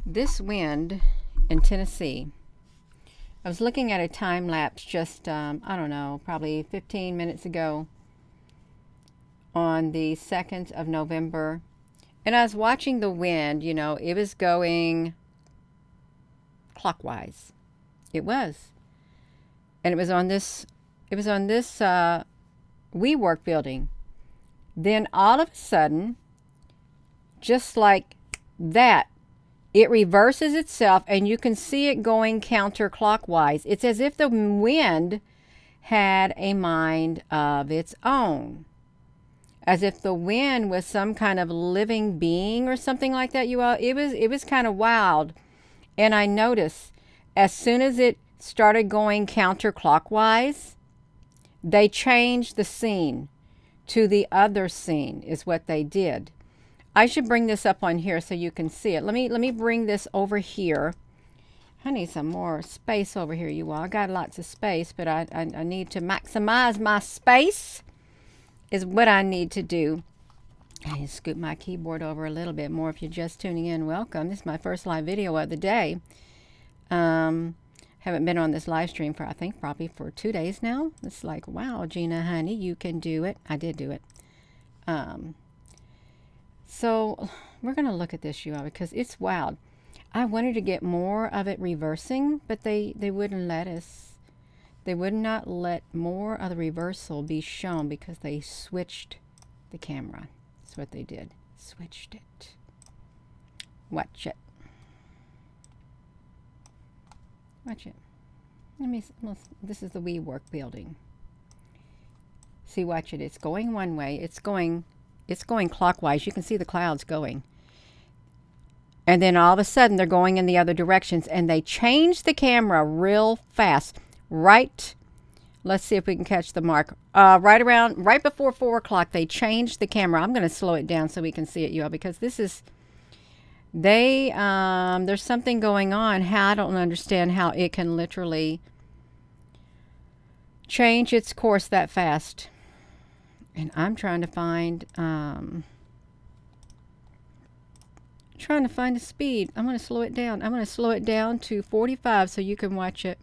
This wind in Tennessee, I was looking at a time lapse just, I don't know, probably 15 minutes ago on the 2nd of November. And I was watching the wind, you know, it was going clockwise. It was. And it was on this WeWork building. Then all of a sudden, just like that, it reverses itself and you can see it going counterclockwise. It's as if the wind had a mind of its own. As if the wind was some kind of living being or something like that, you all. It was kind of wild. And I noticed as soon as it started going counterclockwise, they changed the scene to the other scene is what they did. I should bring this up on here so you can see it. Let me bring this over here. I need some more space over here, you all. I got lots of space, but I need to maximize my space is what I need to do. I need to scoot my keyboard over a little bit more. If you're just tuning in, welcome. This is my first live video of the day. Haven't been on this live stream for, I think, probably for 2 days now. It's like, wow, Gina, honey, you can do it. I did do it. So we're going to look at this, you all, because it's wild. I wanted to get more of it reversing, but they wouldn't let us. They would not let more of the reversal be shown because they switched the camera. That's what they did. Switched it. Watch it. Watch it. This is the WeWork building. See, watch it. It's going one way. It's going clockwise. You can see the clouds going. And then all of a sudden they're going in the other directions and they change the camera real fast. Right, let's see if we can catch the mark. Right before 4 o'clock, they changed the camera. I'm going to slow it down so we can see it, you all, because this is, there's something going on. I don't understand how it can literally change its course that fast. And I'm trying to find, the speed. I'm going to slow it down. I'm going to slow it down to 45 so you can watch it.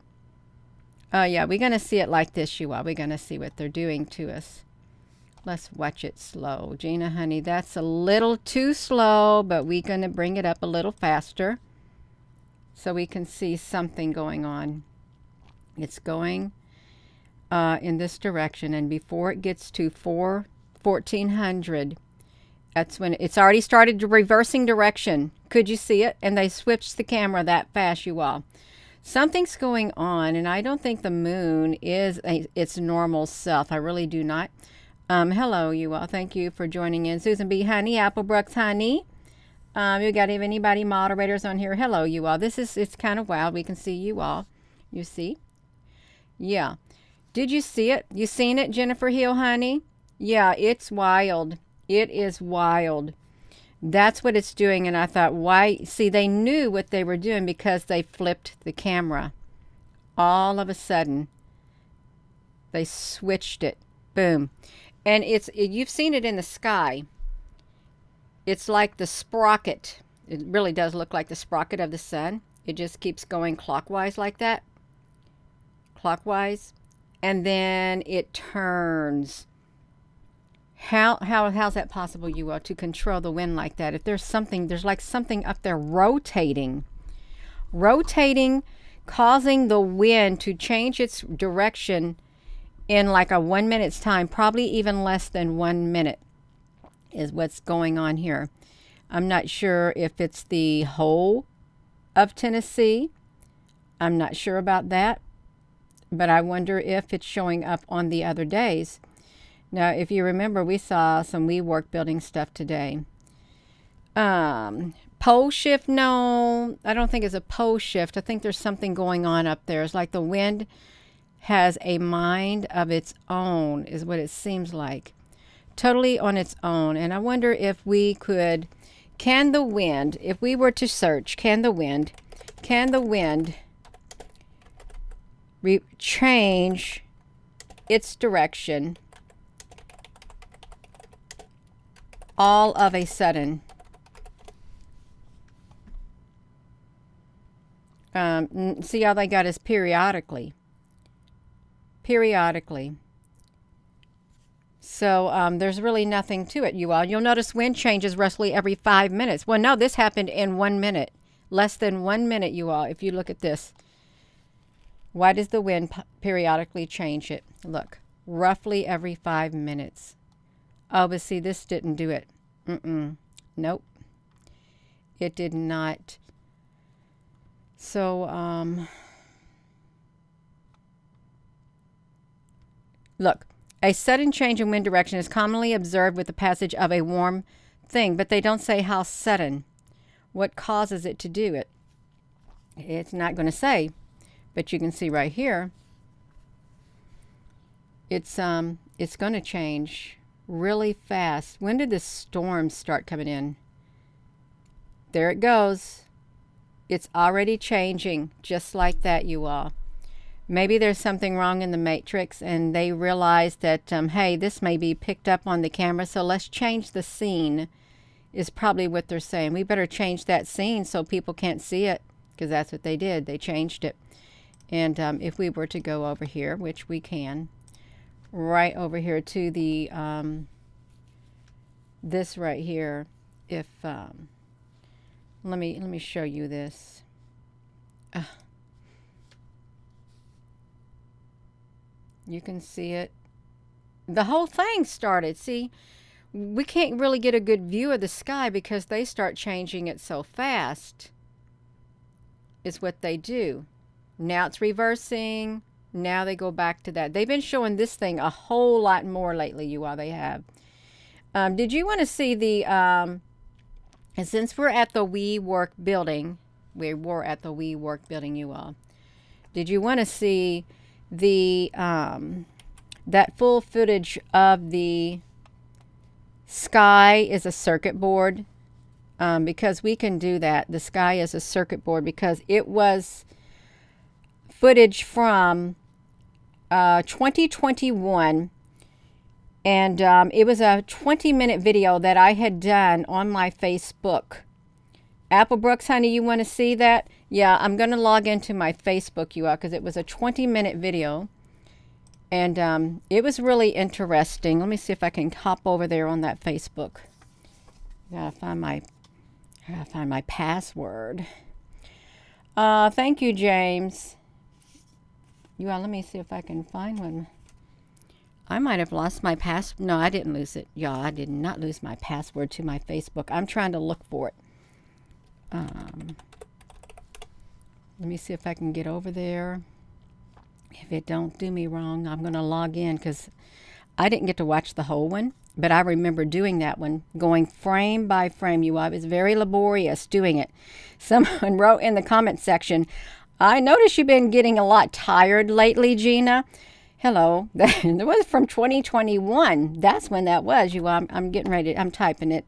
Yeah, we're going to see it like this, you all. We're going to see what they're doing to us. Let's watch it slow. Gina, honey, that's a little too slow, but we're going to bring it up a little faster so we can see something going on. It's going in this direction, and before it gets to 1400, that's when it's already started reversing direction. Could you see it? And they switched the camera that fast, you all. Something's going on, and I don't think the moon is its normal self. I really do not. Hello, you all. Thank you for joining in. Susan B. Honey, Applebrooks Honey. You got anybody moderators on here? Hello, you all. It's kind of wild. We can see you all. You see? Yeah. Did you see it? You seen it, Jennifer Hill, honey? Yeah, it's wild. It is wild. That's what it's doing, and I thought, why? See, they knew what they were doing because they flipped the camera. All of a sudden, they switched it. Boom. And you've seen it in the sky. It's like the sprocket. It really does look like the sprocket of the sun. It just keeps going clockwise like that. Clockwise. And then it turns. How's that possible, you all, to control the wind like that? If there's like something up there rotating, causing the wind to change its direction in like a 1 minute's time, probably even less than 1 minute is what's going on here. I'm not sure if it's the whole of Tennessee. I'm not sure about that, but I wonder if it's showing up on the other days. Now, if you remember, we saw some WeWork building stuff today. Pole shift, no, I don't think it's a pole shift. I think there's something going on up there. It's like the wind has a mind of its own, is what it seems like. Totally on its own. And I wonder if we could, can the wind, if we were to search, can the wind change its direction all of a sudden See how they got us periodically. Periodically. So there's really nothing to it, you all. You'll notice wind changes roughly every 5 minutes. Well, no, this happened in 1 minute. Less than 1 minute, you all, if you look at this. Why does the wind periodically change it? Look, roughly every 5 minutes. Oh, but see, this didn't do it. Nope. It did not. So, look. A sudden change in wind direction is commonly observed with the passage of a warm thing, but they don't say how sudden. What causes it to do it? It's not going to say, but you can see right here. It's going to change really fast. When did the storms start coming in? There it goes. It's already changing just like that, you all. Maybe there's something wrong in the matrix and they realize that, hey, this may be picked up on the camera, so let's change the scene, is probably what they're saying. We better change that scene so people can't see it, because that's what they did. They changed it. And if we were to go over here, which we can, right over here to the, this right here, if, let me show you this. You can see it. The whole thing started. See, we can't really get a good view of the sky because they start changing it so fast. Is what they do. Now it's reversing. Now they go back to that. They've been showing this thing a whole lot more lately, you all. They have. Did you want to see the, and since we're at the WeWork building, we were at the WeWork building, you all. Did you want to see the that full footage of the sky is a circuit board? Because we can do that. The sky is a circuit board because it was footage from 2021, and it was a 20-minute video that I had done on my Facebook. Apple Brooks, honey, you want to see that? Yeah, I'm going to log into my Facebook, you all, because it was a 20-minute video. And it was really interesting. Let me see if I can hop over there on that Facebook. I gotta find my password. Thank you, James. You all, let me see if I can find one. I might have lost my No, I didn't lose it. Yeah, I did not lose my password to my Facebook. I'm trying to look for it. Let me see if I can get over there. If it don't do me wrong, I'm going to log in because I didn't get to watch the whole one, but I remember doing that one, going frame by frame. You all, it was very laborious doing it. Someone wrote in the comment section, I noticed you've been getting a lot tired lately, Gina. Hello. That was from 2021. That's when that was. You all, I'm getting ready. I'm typing it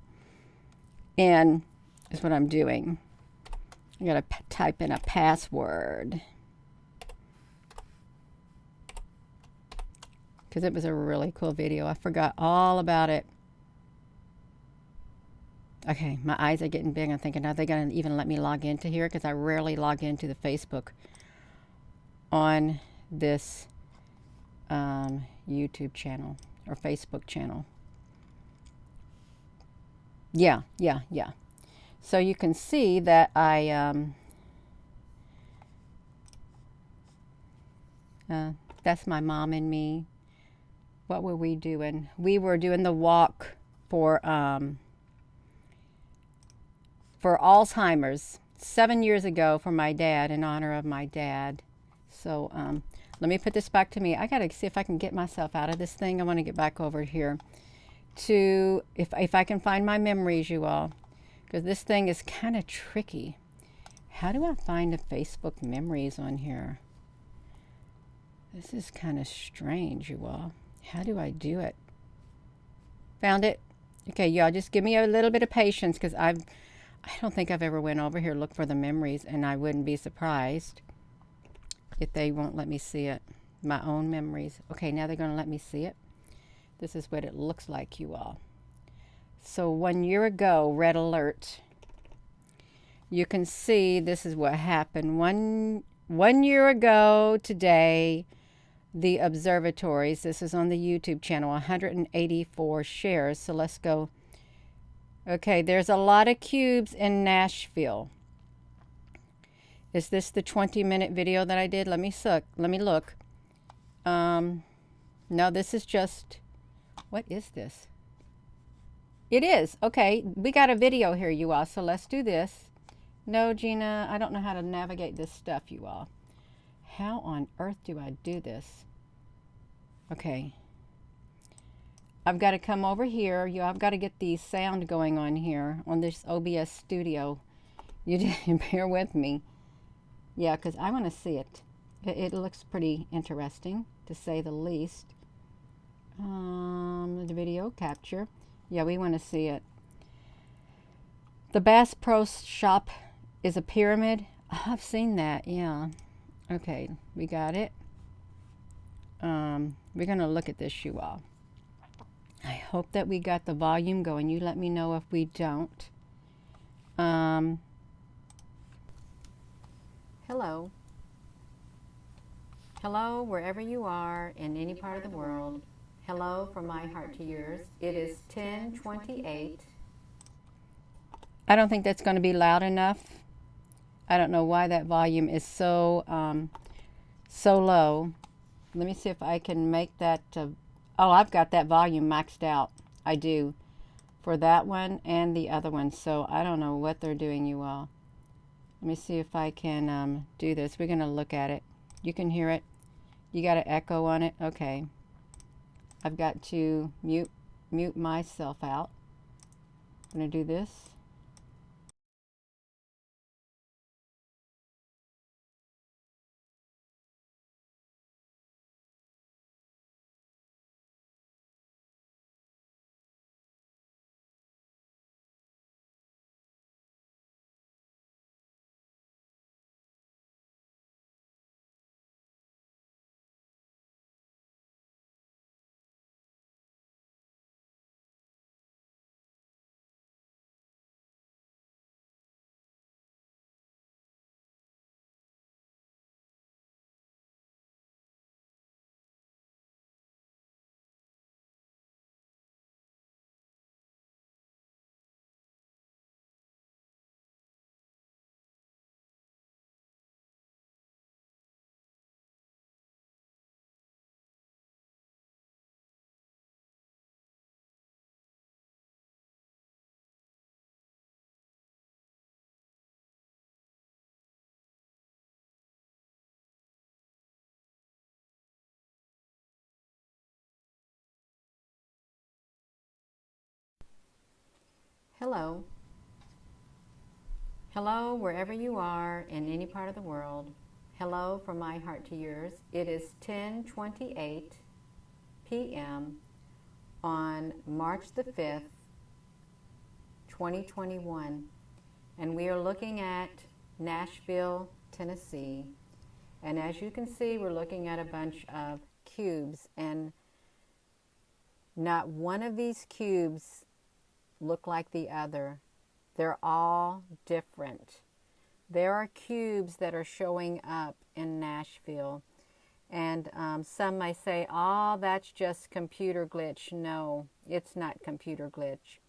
in. Is what I'm doing. I gotta type in a password because it was a really cool video. I forgot all about it. Okay, my eyes are getting big. I'm thinking, are they gonna even let me log into here? Because I rarely log into the Facebook on this YouTube channel or Facebook channel. Yeah. So you can see that that's my mom and me. What were we doing? We were doing the walk for Alzheimer's 7 years ago for my dad, in honor of my dad. So let me put this back to me. I gotta see if I can get myself out of this thing. I want to get back over here to if I can find my memories, you all. Because this thing is kind of tricky. How do I find the Facebook memories on here? This is kind of strange, you all. How do I do it? Found it? Okay, y'all, just give me a little bit of patience because I don't think I've ever went over here to look for the memories, and I wouldn't be surprised if they won't let me see it. My own memories. Okay, now they're going to let me see it. This is what it looks like, you all. So 1 year ago, red alert. you can see this is what happened. One year ago today, the observatories, this is on the YouTube channel, 184 shares. So let's go. Okay, there's a lot of cubes in Nashville. Is this the 20-minute video that I did? Let me look. No, this is just, what is this? It is. Okay, we got a video here, you all. So let's do this. No, Gina, I don't know how to navigate this stuff, you all. How on earth do I do this? Okay. I've got to come over here. I've got to get the sound going on here on this OBS studio. You just bear with me. Yeah, because I want to see it. It looks pretty interesting, to say the least. The video capture. Yeah, we want to see it. The Bass Pro Shop is a pyramid. Oh, I've seen that, yeah. Okay, we got it. We're going to look at this, you all. I hope that we got the volume going. You let me know if we don't. Hello. Hello, wherever you are in any part of the world. Hello from my heart to yours. It is 10:28. I don't think that's going to be loud enough. I don't know why that volume is so low. Let me see if I can make that. Oh, I've got that volume maxed out. I do. For that one and the other one. So I don't know what they're doing, you all. Let me see if I can do this. We're going to look at it. You can hear it. You got an echo on it. Okay. I've got to mute myself out. I'm going to do this. Hello. Hello, wherever you are in any part of the world. Hello from my heart to yours. It is 10:28 p.m. on March the 5th, 2021. And we are looking at Nashville, Tennessee. And as you can see, we're looking at a bunch of cubes. And not one of these cubes look like the other. They're all different. There are cubes that are showing up in Nashville. And some may say, oh, that's just computer glitch. No, it's not computer glitch.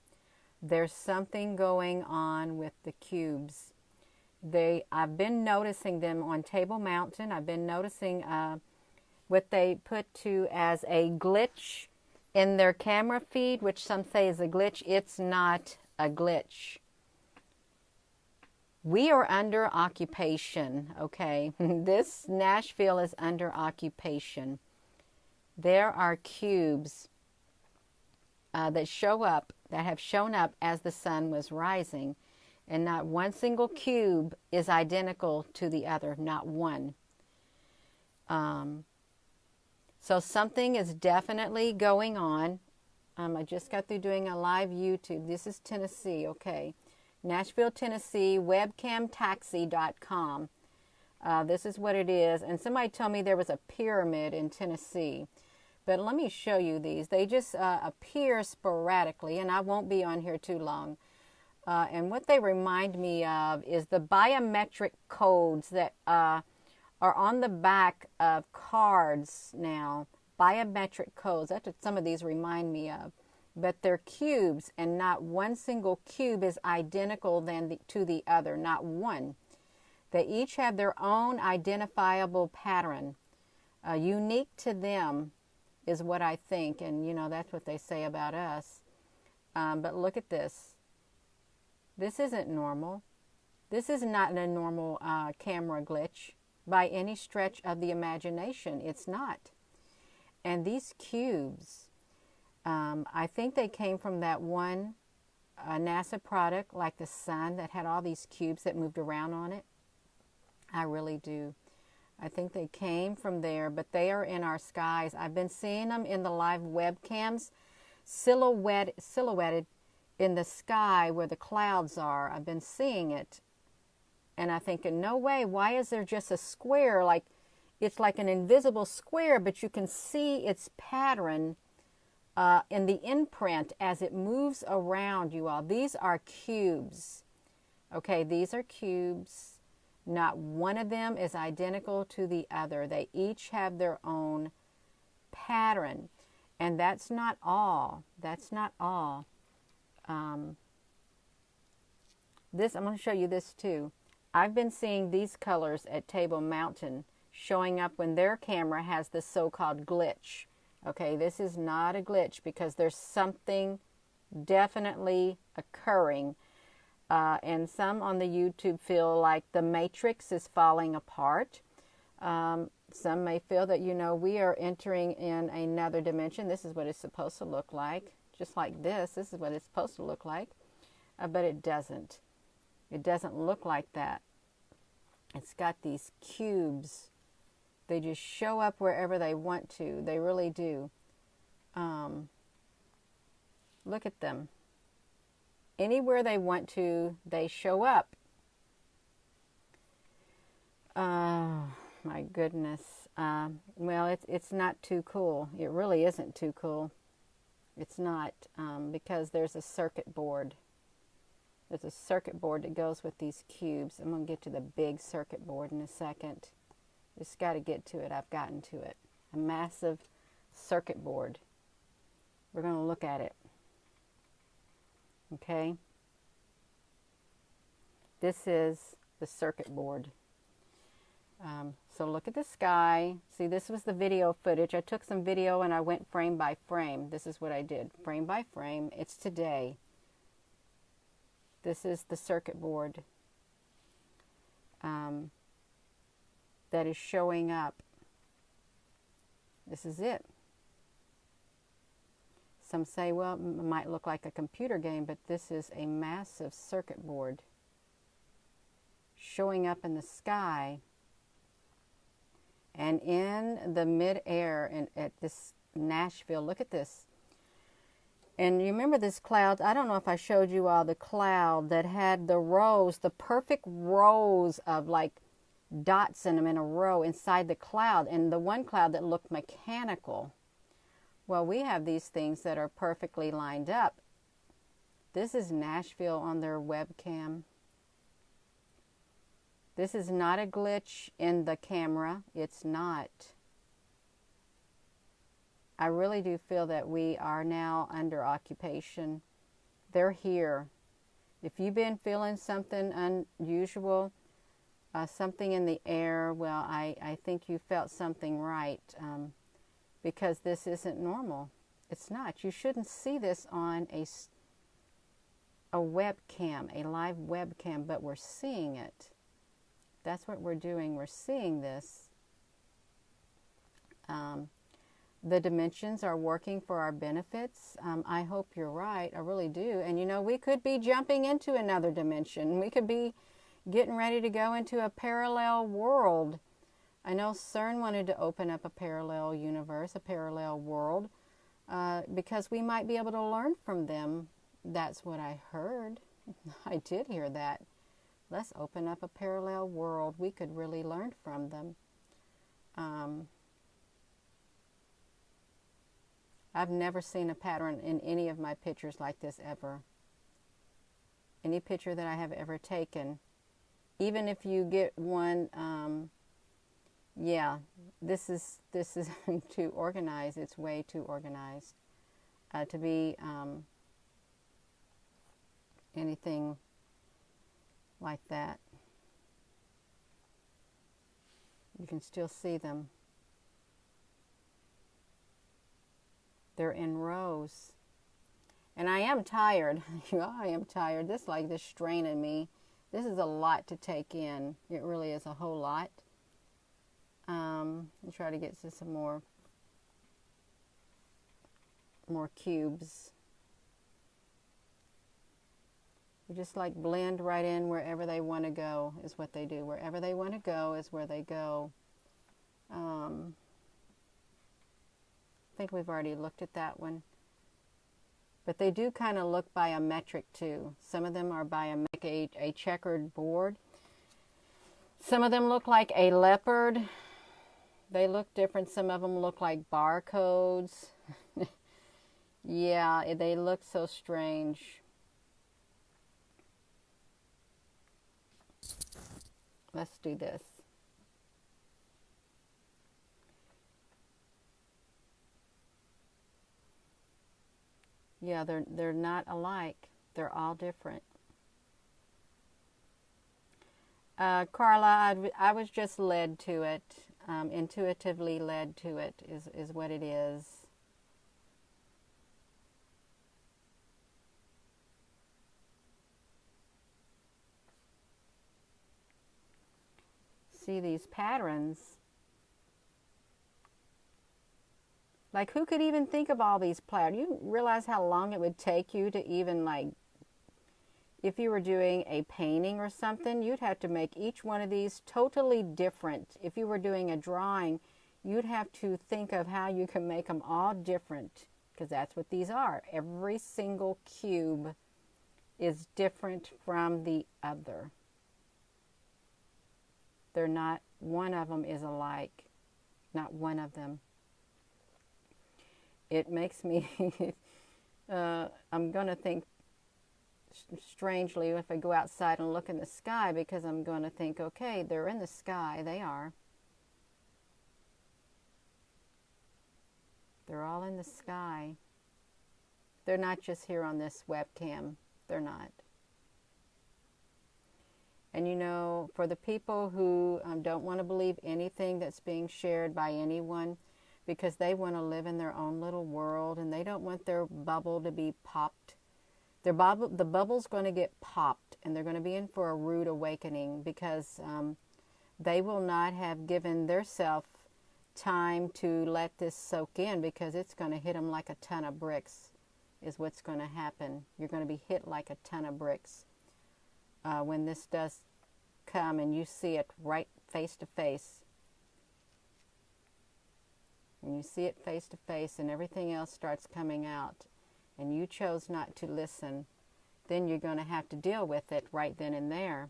There's something going on with the cubes. I've been noticing them on Table Mountain. I've been noticing what they put to as a glitch in their camera feed, which some say is a glitch. It's not a glitch. We are under occupation, okay? This Nashville is under occupation. There are cubes that have shown up as the sun was rising. And not one single cube is identical to the other, not one. So something is definitely going on. I just got through doing a live YouTube. This is Tennessee, okay. Nashville, Tennessee, webcamtaxi.com. This is what it is. And somebody told me there was a pyramid in Tennessee. But let me show you these. They just appear sporadically, and I won't be on here too long. And what they remind me of is the biometric codes that are on the back of cards now. Biometric codes. That's what some of these remind me of. But they're cubes, and not one single cube is identical to the other. Not one. They each have their own identifiable pattern. Unique to them is what I think. And, you know, that's what they say about us. But look at this. This isn't normal. This is not a normal camera glitch by any stretch of the imagination. It's not. And these cubes, I think they came from that one NASA product, like the sun, that had all these cubes that moved around on it. I really do. I think they came from there, but they are in our skies. I've been seeing them in the live webcams, silhouetted in the sky where the clouds are. I've been seeing it. And I think, no way, why is there just a square? Like, it's like an invisible square, but you can see its pattern in the imprint as it moves around, you all. These are cubes. Okay, these are cubes. Not one of them is identical to the other. They each have their own pattern. And that's not all. That's not all. This, I'm going to show you this too. I've been seeing these colors at Table Mountain showing up when their camera has the so-called glitch. Okay, this is not a glitch because there's something definitely occurring. And some on the YouTube feel like the matrix is falling apart. Some may feel that, you know, we are entering in another dimension. This is what it's supposed to look like. Just like this. This is what it's supposed to look like. But it doesn't. It doesn't look like that. It's got these cubes. They just show up wherever they want to. They really do. Look at them. Anywhere they want to, they show up. My goodness. Well, it's not too cool. It really isn't too cool. It's not, because there's a circuit board. There's a circuit board that goes with these cubes. I'm going to get to the big circuit board in a second. Just got to get to it. I've gotten to it. A massive circuit board. We're going to look at it. Okay? This is the circuit board. So look at the sky. See, this was the video footage. I took some video and I went frame by frame. This is what I did. Frame by frame. It's today. This is the circuit board that is showing up. This is it. Some say, well, it might look like a computer game, but this is a massive circuit board showing up in the sky. And in the mid-air and at this Nashville, look at this. And you remember this cloud? I don't know if I showed you all the cloud that had the rows, the perfect rows of like dots in them in a row inside the cloud. And the one cloud that looked mechanical. Well, we have these things that are perfectly lined up. This is Nashville on their webcam. This is not a glitch in the camera. It's not. I really do feel that we are now under occupation. They're here. If you've been feeling something unusual, something in the air, well, I think you felt something right, because this isn't normal. It's not. You shouldn't see this on a webcam, a live webcam, but we're seeing it. That's what we're doing. We're seeing this. The dimensions are working for our benefits. I hope you're right. I really do. And you know, we could be jumping into another dimension. We could be getting ready to go into a parallel world. I know CERN wanted to open up a parallel universe, a parallel world, because we might be able to learn from them. That's what I heard. I did hear that. Let's open up a parallel world. We could really learn from them. I've never seen a pattern in any of my pictures like this ever. any picture that I have ever taken. Even if you get one, yeah, this is too organized. It's way too organized to be anything like that. You can still see them. They're in rows. And I am tired. I am tired. This straining me. This is a lot to take in. It really is a whole lot. I'll try to get to some more cubes. You just like blend right in wherever they want to go is what they do. Wherever they want to go is where they go. I think we've already looked at that one. But they do kind of look biometric too. Some of them are biometric, a checkered board. Some of them look like a leopard. They look different. Some of them look like barcodes. Yeah, they look so strange. Let's do this. Yeah, they're not alike. They're all different. Carla, I was just led to it, intuitively led to it is what it is. See these patterns. Like, who could even think of all these patterns? You realize how long it would take you to even, like, if you were doing a painting or something, you'd have to make each one of these totally different. If you were doing a drawing, you'd have to think of how you can make them all different, because that's what these are. Every single cube is different from the other. They're not, one of them is alike. Not one of them. It makes me, I'm going to think strangely if I go outside and look in the sky, because I'm going to think, okay, they're in the sky. They are. They're all in the sky. They're not just here on this webcam. They're not. And you know, for the people who don't want to believe anything that's being shared by anyone, because they want to live in their own little world and they don't want their bubble to be popped. The bubble's going to get popped, and they're going to be in for a rude awakening, because they will not have given theirself time to let this soak in, because it's going to hit them like a ton of bricks is what's going to happen. You're going to be hit like a ton of bricks when this does come and you see it right face to face. When you see it face to face and everything else starts coming out, and you chose not to listen, then you're going to have to deal with it right then and there.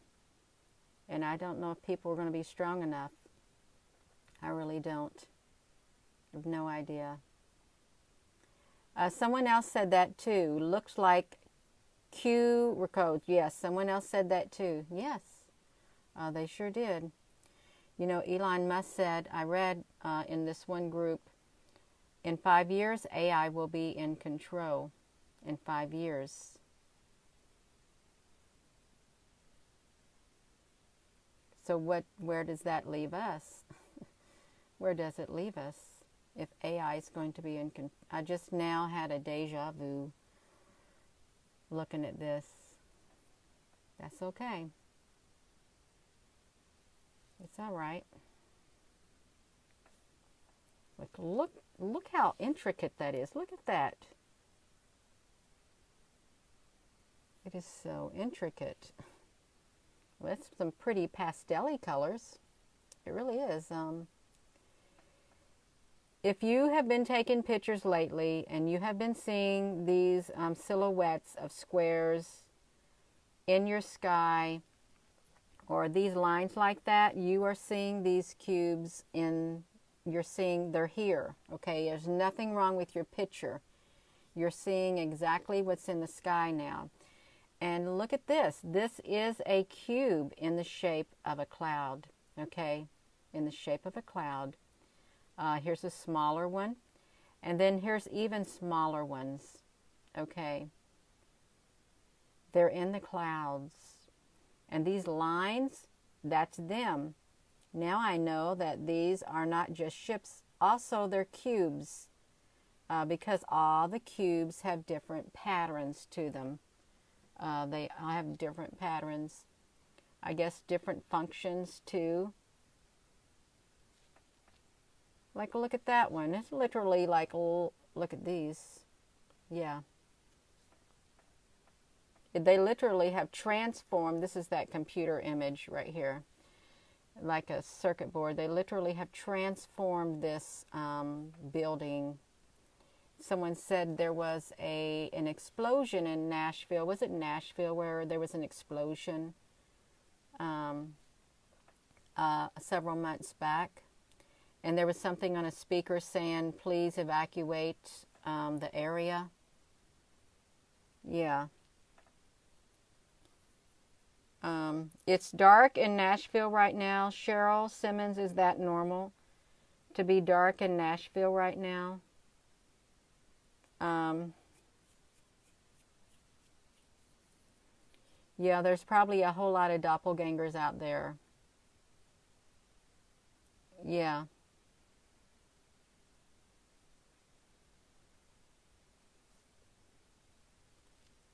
And I don't know if people are going to be strong enough. I really don't. I have no idea. Someone else said that too. Looks like Q codes. Yes, someone else said that too. Yes, they sure did. You know, Elon Musk said, I read in this one group, in 5 years, AI will be in control. In 5 years. So where does that leave us? Where does it leave us if AI is going to be in control? I just now had a deja vu looking at this. That's okay. It's all right. Look how intricate that is. Look at that. It is so intricate. Well, that's some pretty pastel-y colors. It really is. If you have been taking pictures lately and you have been seeing these silhouettes of squares in your sky, or these lines like that, you are seeing these cubes you're seeing they're here. Okay, there's nothing wrong with your picture. You're seeing exactly what's in the sky now. And look at this. This is a cube in the shape of a cloud, okay? In the shape of a cloud. Here's a smaller one. And then here's even smaller ones, okay? They're in the clouds. And these lines, that's them. Now I know that these are not just ships. Also, they're cubes, because all the cubes have different patterns to them. They all have different patterns. I guess different functions too. Like, look at that one. It's literally like, look at these. Yeah. They literally have transformed. This is that computer image right here. Like a circuit board. They literally have transformed this building. Someone said there was an explosion in Nashville. Was it Nashville where there was an explosion several months back? And there was something on a speaker saying, please evacuate the area. Yeah. It's dark in Nashville right now. Cheryl Simmons, is that normal to be dark in Nashville right now? Yeah, there's probably a whole lot of doppelgangers out there. Yeah.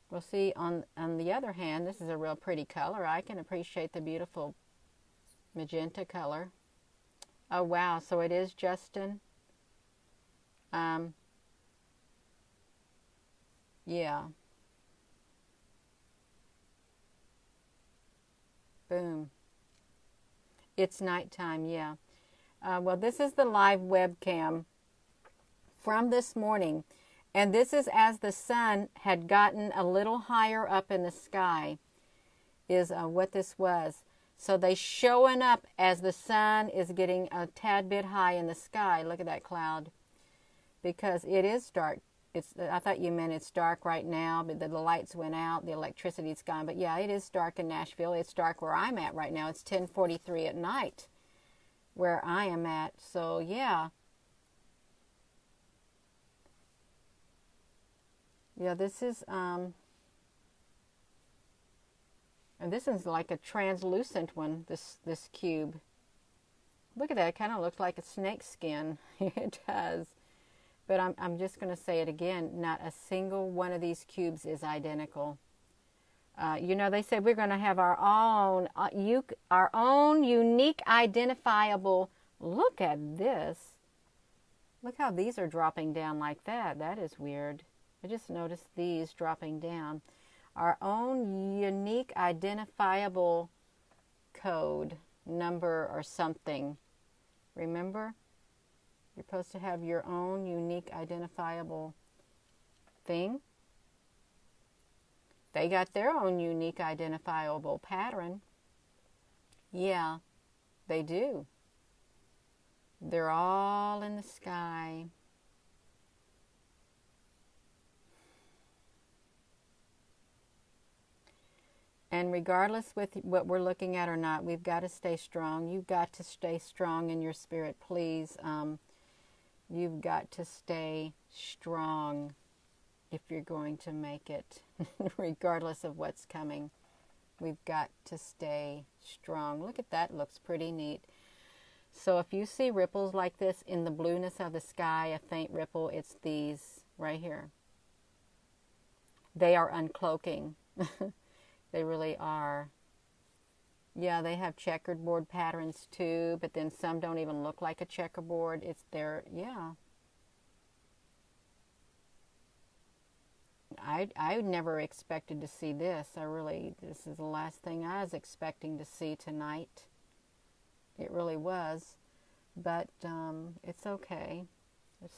Well, see, on the other hand, this is a real pretty color. I can appreciate the beautiful magenta color. Oh, wow. So it is Justin. Yeah. Boom. It's nighttime, yeah. Well, this is the live webcam from this morning. And this is as the sun had gotten a little higher up in the sky, is what this was. So they showing up as the sun is getting a tad bit high in the sky. Look at that cloud. Because it is dark. I thought you meant it's dark right now, but the lights went out, the electricity's gone. But yeah, it is dark in Nashville. It's dark where I'm at right now. It's 10:43 at night where I am at. So yeah. Yeah, this is and this is like a translucent one, this cube. Look at that, it kind of looks like a snake skin. It does. But I'm just going to say it again, not a single one of these cubes is identical. You know, they said we're going to have our own unique identifiable. Look at this. Look how these are dropping down like that. That is weird. I just noticed these dropping down. Our own unique identifiable code, number or something. Remember? You're supposed to have your own unique identifiable thing. They got their own unique identifiable pattern. Yeah, they do. They're all in the sky. And regardless with what we're looking at or not, we've got to stay strong. You've got to stay strong in your spirit, please. You've got to stay strong if you're going to make it, regardless of what's coming. We've got to stay strong. Look at that. Looks pretty neat. So if you see ripples like this in the blueness of the sky, a faint ripple, it's these right here. They are uncloaking. They really are. Yeah, they have checkerboard patterns too, but then some don't even look like a checkerboard. It's there, yeah. I never expected to see this. This is the last thing I was expecting to see tonight. It really was. But it's okay.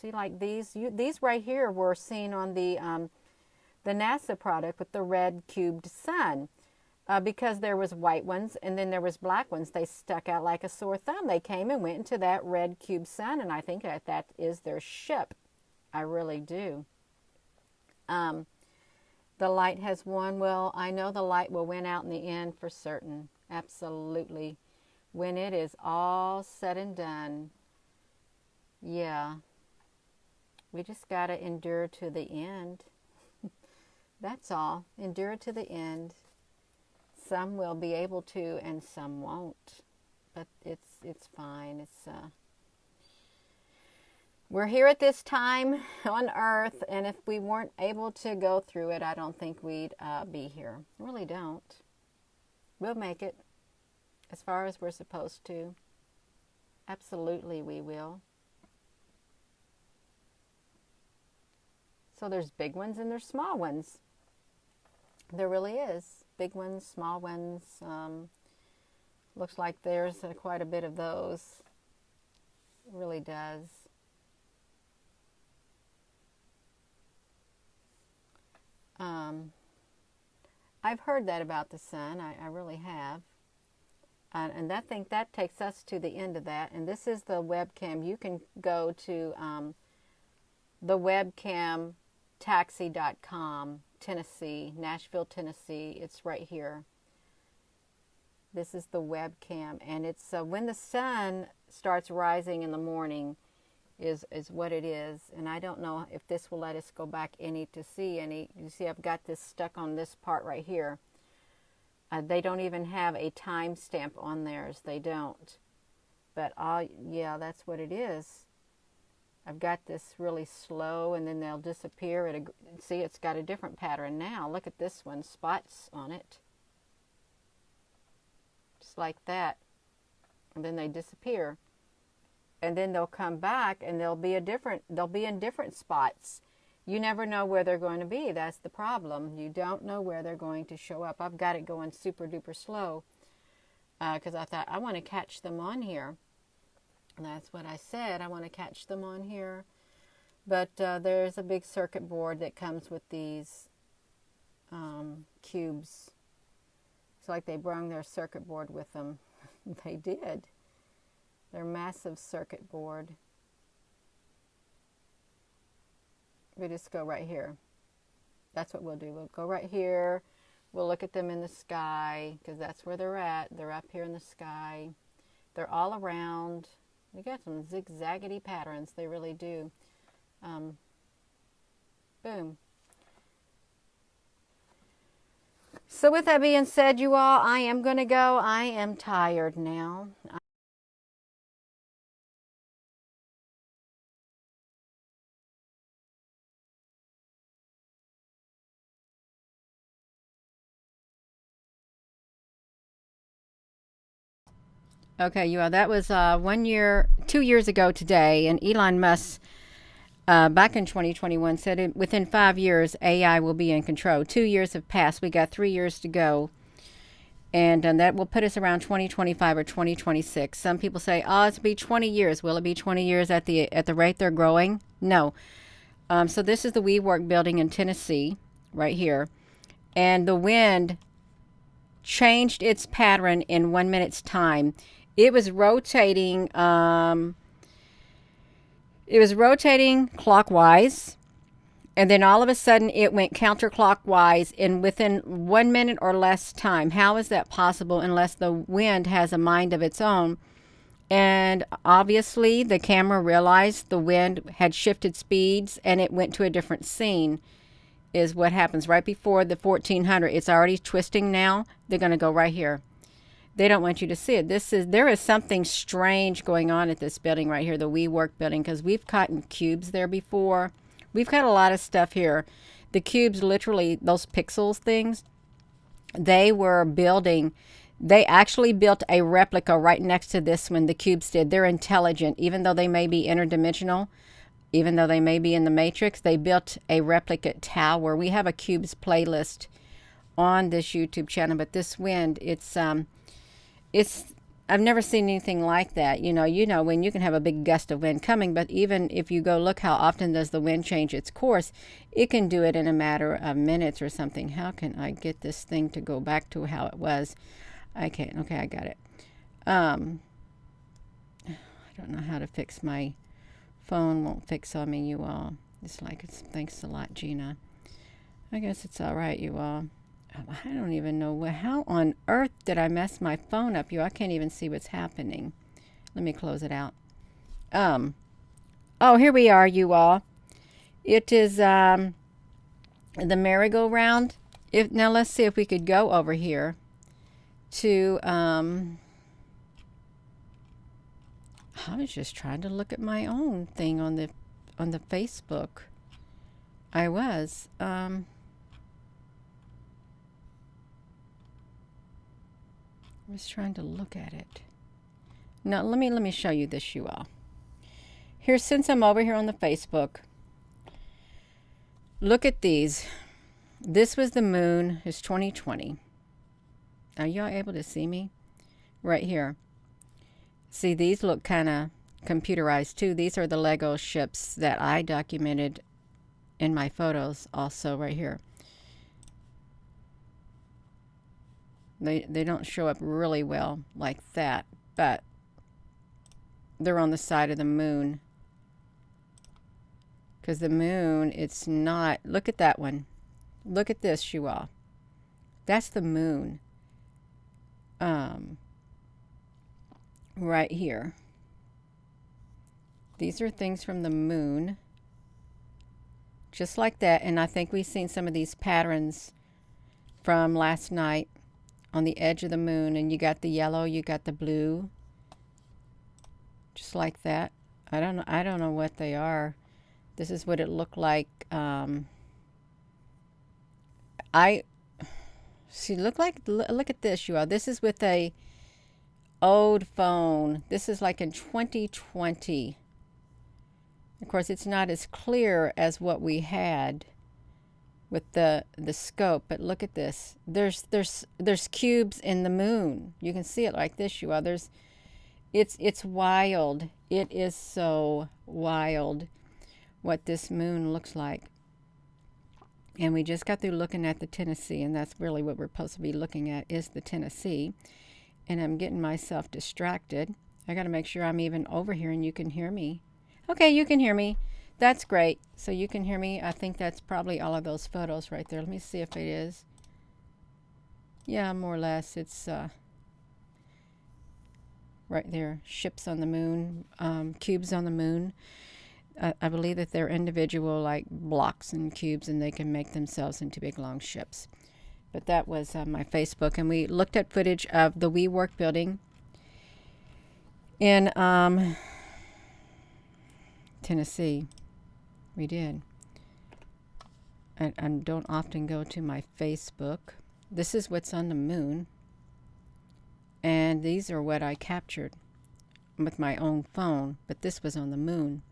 See, like these right here were seen on the NASA product with the red cubed sun. Because there was white ones and then there was black ones. They stuck out like a sore thumb. They came and went into that red cube sun, and I think that is their ship. I really do. The light has won. Well, I know the light will win out in the end for certain. Absolutely. When it is all said and done, yeah, we just got to endure to the end. That's all. Endure to the end. Some will be able to and some won't. But it's fine. We're here at this time on earth, and if we weren't able to go through it, I don't think we'd be here. I really don't. We'll make it as far as we're supposed to. Absolutely we will. So there's big ones and there's small ones. There really is. Big ones, small ones. Looks like there's quite a bit of those. It really does. I've heard that about the sun. I really have. And I think that takes us to the end of that. And this is the webcam. You can go to the webcamtaxi.com, Tennessee, Nashville, Tennessee. It's right here. This is the webcam. And it's when the sun starts rising in the morning is what it is. And I don't know if this will let us go back to see any. You see I've got this stuck on this part right here. They don't even have a time stamp on theirs. They don't. But yeah, that's what it is. I've got this really slow, and then they'll disappear. See, it's got a different pattern now. Look at this one, spots on it. Just like that. And then they disappear. And then they'll come back, and they'll be in different spots. You never know where they're going to be. That's the problem. You don't know where they're going to show up. I've got it going super duper slow because I thought I want to catch them on here. And that's what I said. I want to catch them on here. But there's a big circuit board that comes with these cubes. It's like they brought their circuit board with them. They did. Their massive circuit board. We just go right here. That's what we'll do. We'll go right here. We'll look at them in the sky because that's where they're at. They're up here in the sky. They're all around. They got some zigzaggedy patterns. They really do. Boom. So with that being said, you all, I am going to go. I am tired now. Okay, you all, that was 2 years ago today, and Elon Musk back in 2021 said within 5 years AI will be in control. 2 years have passed. We got 3 years to go, and that will put us around 2025 or 2026. Some people say, "Oh, it's be 20 years." Will it be 20 years at the rate they're growing? No. So this is the WeWork building in Tennessee, right here, and the wind changed its pattern in 1 minute's time. It was rotating. It was rotating clockwise, and then all of a sudden it went counterclockwise in within 1 minute or less time. How is that possible unless the wind has a mind of its own? And obviously the camera realized the wind had shifted speeds and it went to a different scene. Is what happens right before the 1400. It's already twisting now. They're going to go right here. They don't want you to see it. There is something strange going on at this building right here, the WeWork building, because we've caught in cubes there before. We've got a lot of stuff here. The cubes, literally, those pixels things, they actually built a replica right next to this one, the cubes did. They're intelligent, even though they may be interdimensional, even though they may be in the Matrix. They built a replica tower. We have a cubes playlist on this YouTube channel, but this wind, I've never seen anything like that. You know when you can have a big gust of wind coming, but even if you go look how often does the wind change its course, it can do it in a matter of minutes or something. How can I get this thing to go back to how it was? I can't. Okay, I got it. I don't know how to fix my phone. Won't fix on me, you all. It's like, thanks a lot, Gina. I guess it's all right, you all. I don't even know how on earth did I mess my phone up, you all. I can't even see what's happening. Let me close it out. Oh, here we are, you all. It is the merry-go-round. Now let's see if we could go over here to I was just trying to look at my own thing on the Facebook. I was trying to look at it. Now let me show you this, you all. Here, since I'm over here on the Facebook, look at these. This was the moon. It's 2020. Are y'all able to see me? Right here. See, these look kind of computerized too. These are the Lego ships that I documented in my photos also right here. They don't show up really well like that, but they're on the side of the moon. Because the moon, it's not, look at that one. Look at this, you all. That's the moon. Right here. These are things from the moon. Just like that. And I think we've seen some of these patterns from last night on the edge of the moon. And you got the yellow, you got the blue. Just like that. I don't know what they are. This is what it looked like. I see. Look at this, you all. This is with a old phone. This is like in 2020. Of course, it's not as clear as what we had with the scope, but look at this. There's cubes in the moon. You can see it like this, you all. It's wild. It is so wild what this moon looks like. And we just got through looking at the Tennessee, and that's really what we're supposed to be looking at, is the Tennessee. And I'm getting myself distracted. I got to make sure I'm even over here and you can hear me. Okay, you can hear me. That's great. So you can hear me. I think that's probably all of those photos right there. Let me see if it is. Yeah, more or less. It's right there. Ships on the moon, cubes on the moon. I believe that they're individual like blocks and cubes, and they can make themselves into big long ships. But that was my Facebook, and we looked at footage of the WeWork building in Tennessee. We did. I don't often go to my Facebook. This is what's on the moon, and these are what I captured with my own phone, but this was on the moon.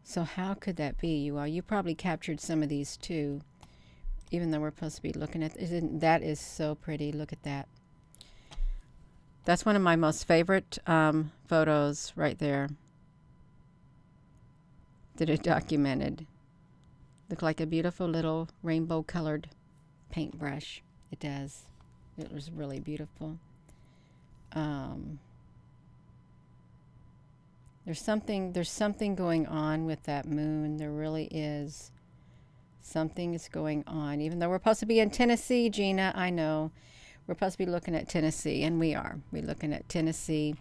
So how could that be, you all? You probably captured some of these too, even though we're supposed to be looking at, that is so pretty. Look at that. That's one of my most favorite photos right there that it documented. Look like a beautiful little rainbow colored paintbrush. It does. It was really beautiful. There's something going on with that moon. There really is. Something is going on. Even though we're supposed to be in Tennessee, Gina, I know. We're supposed to be looking at Tennessee, and we are. We're looking at Tennessee.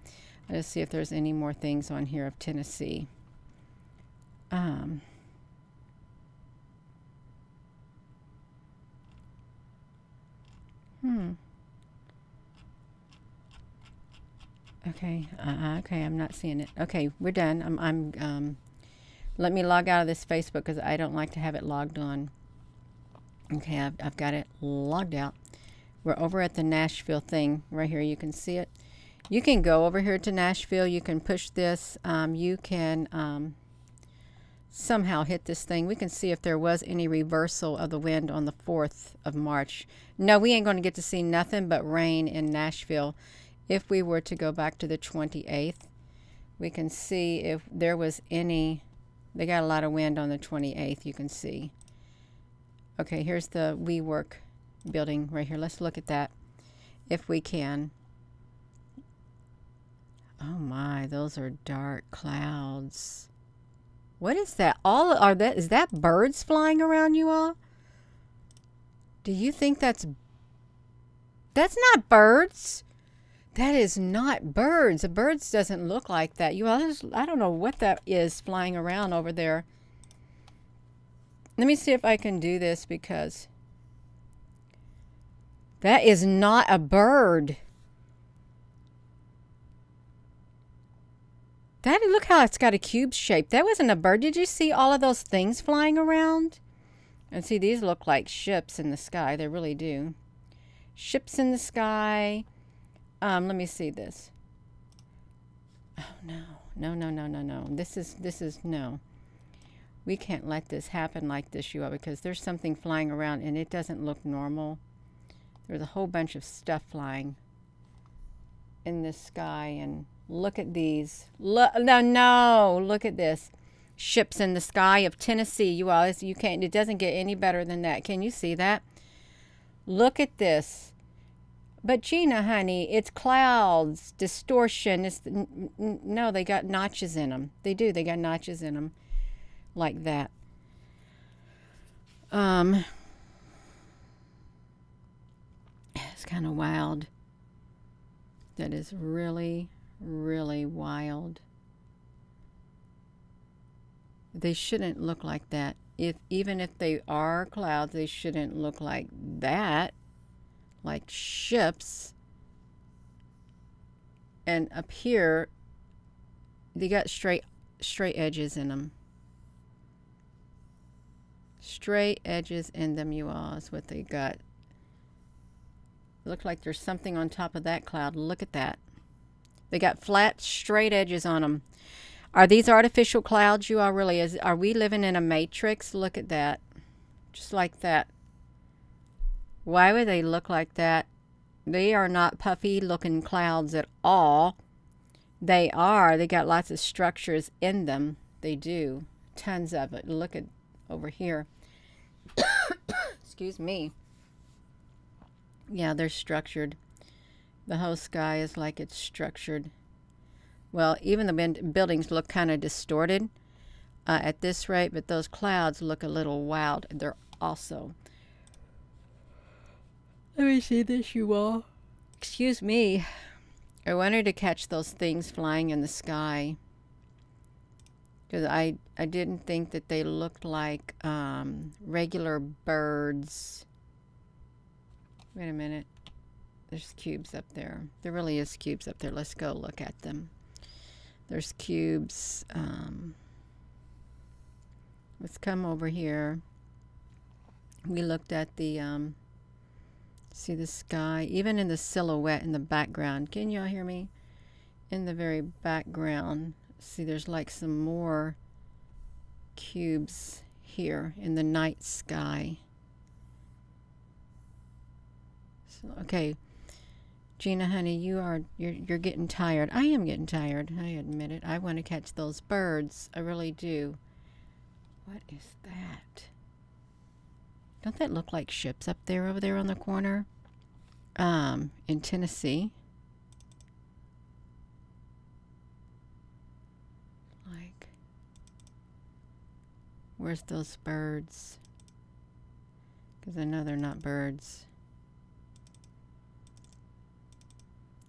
Let's see if there's any more things on here of Tennessee. Okay. Okay, I'm not seeing it. Okay, we're done. Let me log out of this Facebook because I don't like to have it logged on. Okay, I've got it logged out. We're over at the Nashville thing right here. You can see it. You can go over here to Nashville. You can push this. You can somehow hit this thing. We can see if there was any reversal of the wind on the 4th of March. No, we ain't going to get to see nothing but rain in Nashville. If we were to go back to the 28th, we can see if there was any. They got a lot of wind on the 28th, you can see. Okay, here's the WeWork building right here. Let's look at that if we can. Oh my, those are dark clouds. What is that? Is that birds flying around, you all? Do you think that's not birds? That is not birds. The birds doesn't look like that. You all, I don't know what that is flying around over there. Let me see if I can do this, because that is not a bird. Look how it's got a cube shape. That wasn't a bird. Did you see all of those things flying around? And see, these look like ships in the sky. They really do. Ships in the sky. Let me see this. Oh, no. No. This is no. We can't let this happen like this, you all, because there's something flying around and it doesn't look normal. There's a whole bunch of stuff flying in the sky, and look at these. Look at this. Ships in the sky of Tennessee, you all. You can't. It doesn't get any better than that. Can you see that? Look at this. But Gina, honey, it's clouds, distortion. No, they got notches in them. They do. They got notches in them, like that. It's kind of wild. That is really, really wild. They shouldn't look like that. Even if they are clouds, they shouldn't look like that, like ships. And up here, they got straight edges in them. Straight edges in them, you all, is what they got. Look like there's something on top of that cloud. Look at that. They got flat, straight edges on them. Are these artificial clouds, you all? Really? Are we living in a matrix? Look at that. Just like that. Why would they look like that? They are not puffy looking clouds at all. They got lots of structures in them. They do. Tons of it. Look at over here. Excuse me. Yeah, they're structured. The whole sky is like it's structured. Well, even the buildings look kind of distorted at this rate, but those clouds look a little wild. They're also... Let me see this, you all. Excuse me. I wanted to catch those things flying in the sky, because I didn't think that they looked like regular birds. Wait a minute. There's cubes up there. There really is cubes up there. Let's go look at them. There's cubes. Let's come over here. We looked at the, see the sky, even in the silhouette in the background. Can y'all hear me? In the very background. See, there's like some more cubes here in the night sky. So, okay. Gina, honey, you're getting tired. I am getting tired. I admit it. I want to catch those birds. I really do. What is that? Don't that look like ships up there, over there on the corner? In Tennessee. Like, where's those birds? Because I know they're not birds.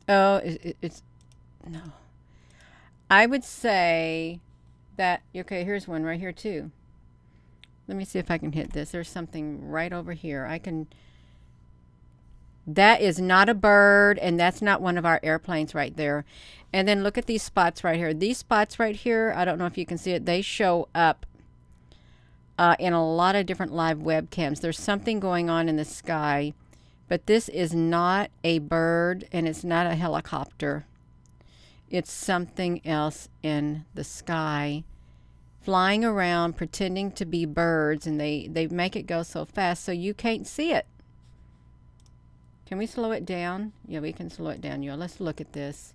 Oh, it's no. I would say that, okay, here's one right here too. Let me see if I can hit this. There's something right over here. That is not a bird, and that's not one of our airplanes right there. And then look at these spots right here. These spots right here, I don't know if you can see it. They show up in a lot of different live webcams. There's something going on in the sky. But this is not a bird, and it's not a helicopter. It's something else in the sky, flying around, pretending to be birds, and they make it go so fast so you can't see it. Can we slow it down? Yeah, we can slow it down, y'all. Let's look at this.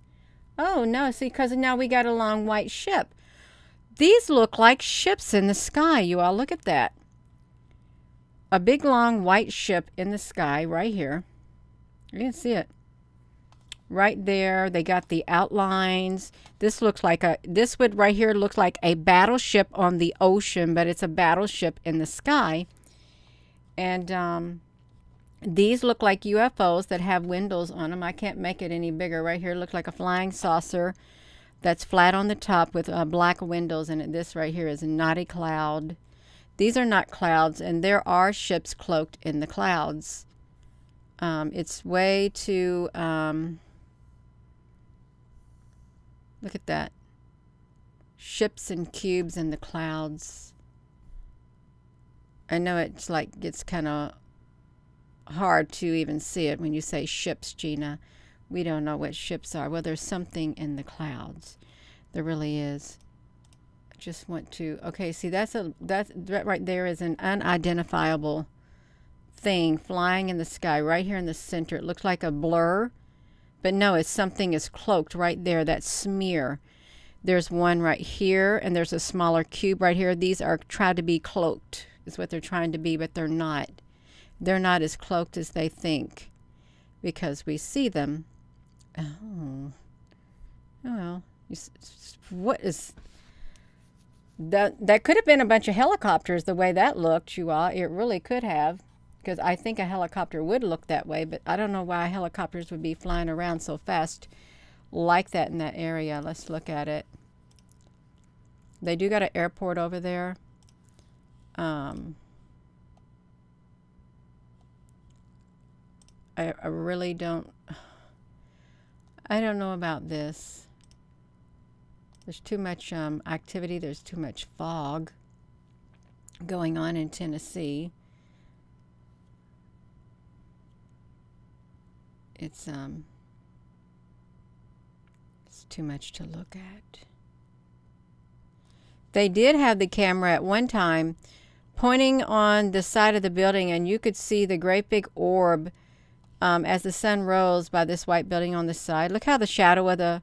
Oh, no, see, because now we got a long white ship. These look like ships in the sky, you all. Look at that. A big long white ship in the sky right here. You can see it. right there. They got the outlines. This looks like this would right here looks like a battleship on the ocean, but it's a battleship in the sky. And these look like UFOs that have windows on them. I can't make it any bigger. Right here looks like a flying saucer that's flat on the top with black windows in it. This right here is not a cloud. These are not clouds, and there are ships cloaked in the clouds. It's way too... look at that. Ships and cubes in the clouds. I know it's like it's kind of hard to even see it when you say ships, Gina. We don't know what ships are. Well, there's something in the clouds. There really is. I just want to... Okay, see, that right there is an unidentifiable thing flying in the sky right here in the center. It looks like a blur, but no, it's something is cloaked right there, that smear. There's one right here, and there's a smaller cube right here. These are trying to be cloaked, is what they're trying to be, but they're not. They're not as cloaked as they think, because we see them. Oh well. What is that? That could have been a bunch of helicopters the way that looked, you all. It really could have, because I think a helicopter would look that way, but I don't know why helicopters would be flying around so fast like that in that area. Let's look at it. They do got an airport over there. I really don't... I don't know about this. There's too much activity. There's too much fog going on in Tennessee. It's too much to look at. They did have the camera at one time pointing on the side of the building, and you could see the great big orb as the sun rose by this white building on the side. Look how the shadow of the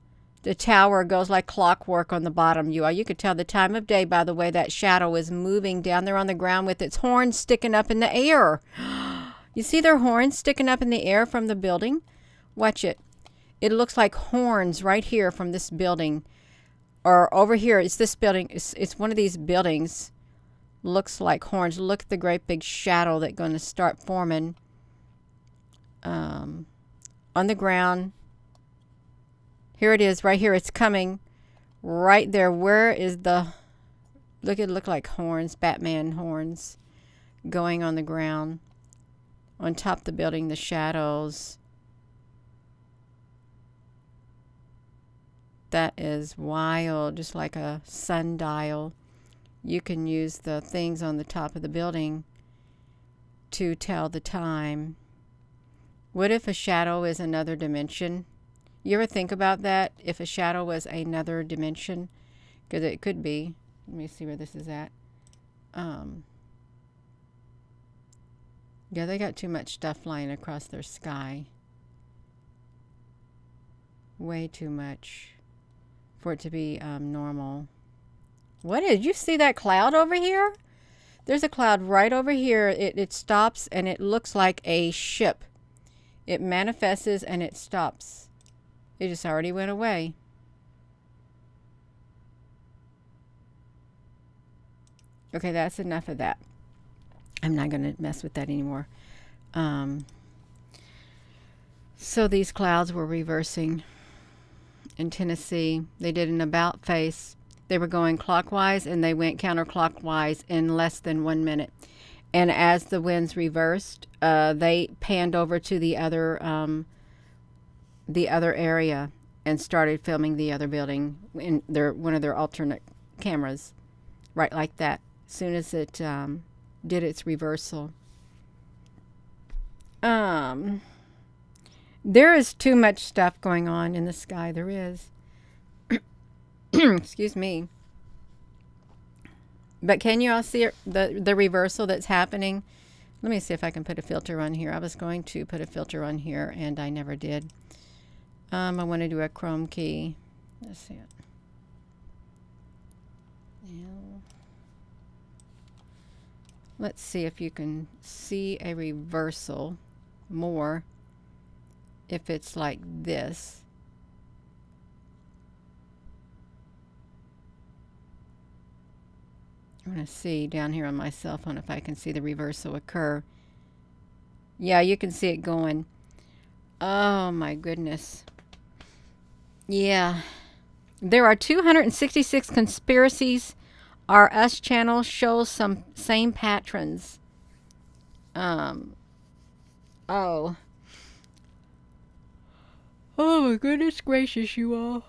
tower goes like clockwork on the bottom. You could tell the time of day by the way that shadow is moving down there on the ground with its horns sticking up in the air. You see their horns sticking up in the air from the building? Watch it. It looks like horns right here from this building. Or over here, it's this building. It's one of these buildings. Looks like horns. Look at the great big shadow that's going to start forming on the ground. Here it is, right here. It's coming right there. Where is the... Look, it look like horns, Batman horns, going on the ground. On top of the building, the shadows. That is wild, just like a sundial. You can use the things on the top of the building to tell the time. What if a shadow is another dimension? You ever think about that? If a shadow was another dimension? Because it could be. Let me see where this is at. Yeah, they got too much stuff flying across their sky. Way too much for it to be normal. What did you see that cloud over here? There's a cloud right over here. It stops and it looks like a ship. It manifests and it stops. It just already went away. Okay, that's enough of that. I'm not going to mess with that anymore. So these clouds were reversing in Tennessee. They did an about face. They were going clockwise and they went counterclockwise in less than 1 minute. And as the winds reversed, they panned over to the other area and started filming the other building in one of their alternate cameras, right like that. As soon as it did its reversal. There is too much stuff going on in the sky. There is. Excuse me. But can you all see it, the reversal that's happening? Let me see if I can put a filter on here. I was going to put a filter on here and I never did. I want to do a chrome key. Let's see it. Let's see if you can see a reversal more. if it's like this. I want to see down here on my cell phone if I can see the reversal occur. Yeah, you can see it going. Oh my goodness. Yeah. There are 266 conspiracies. Our Us channel shows some same patterns. Oh. Oh my goodness gracious, you all.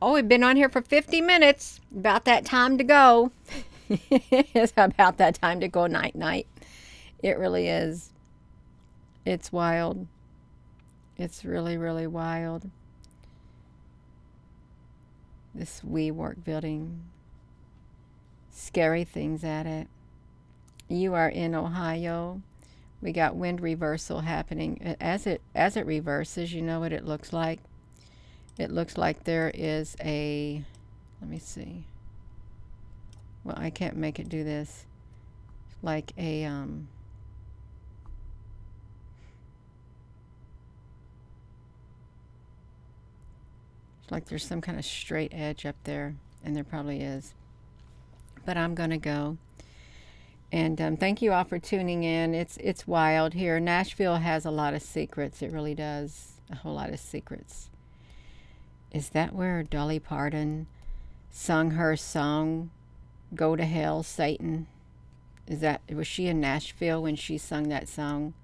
Oh, we've been on here for 50 minutes. About that time to go. It's about that time to go night-night. It really is. It's wild. It's really, really wild. This WeWork building. Scary things at it. You are in Ohio. We got wind reversal happening. As it reverses, you know what it looks like? It looks like there is a, let me see. Well, I can't make it do this. Like a, it's like there's some kind of straight edge up there, and there probably is. But I'm going to go. And thank you all for tuning in. It's wild here. Nashville has a lot of secrets. It really does. A whole lot of secrets. Is that where Dolly Parton sung her song, Go to Hell, Satan? Was she in Nashville when she sung that song,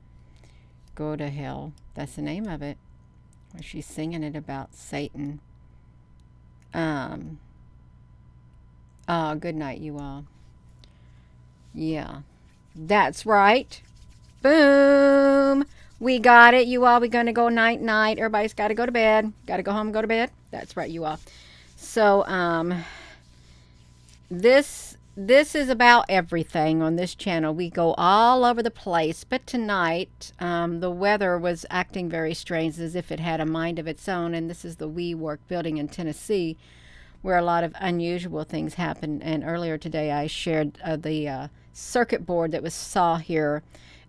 Go to Hell? That's the name of it. Where she's singing it about Satan. Oh, good night, you all. Yeah, that's right. Boom. We got it, you all. We're going to go night-night. Everybody's got to go to bed. Got to go home and go to bed. That's right, you all. So, this is about everything on this channel. We go all over the place. But tonight, the weather was acting very strange, as if it had a mind of its own. And this is the WeWork building in Tennessee, where a lot of unusual things happen. And earlier today, I shared the circuit board that was saw here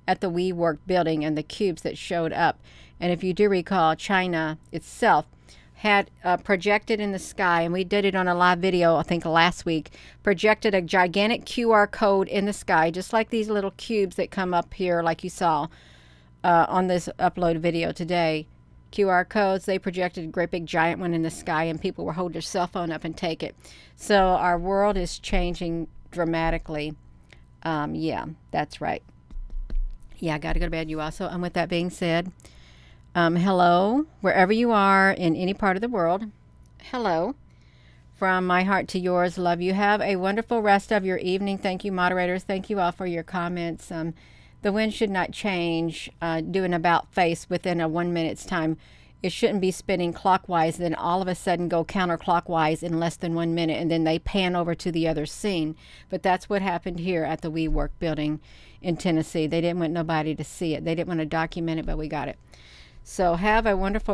at the WeWork building and the cubes that showed up. And if you do recall, China itself had projected in the sky, and we did it on a live video, I think last week, projected a gigantic QR code in the sky, just like these little cubes that come up here, like you saw on this upload video today. QR codes, they projected a great big giant one in the sky, and people were holding their cell phone up and take it. So our world is changing dramatically. Yeah, that's right. Yeah, I got to go to bed, you also. And with that being said, hello, wherever you are in any part of the world. Hello. From my heart to yours, love you. Have a wonderful rest of your evening. Thank you, moderators. Thank you all for your comments. The wind should not change, do an about face within a 1 minute's time. It shouldn't be spinning clockwise, then all of a sudden go counterclockwise in less than 1 minute, and then they pan over to the other scene. But that's what happened here at the WeWork building in Tennessee. They didn't want nobody to see it. They didn't want to document it, but we got it. So have a wonderful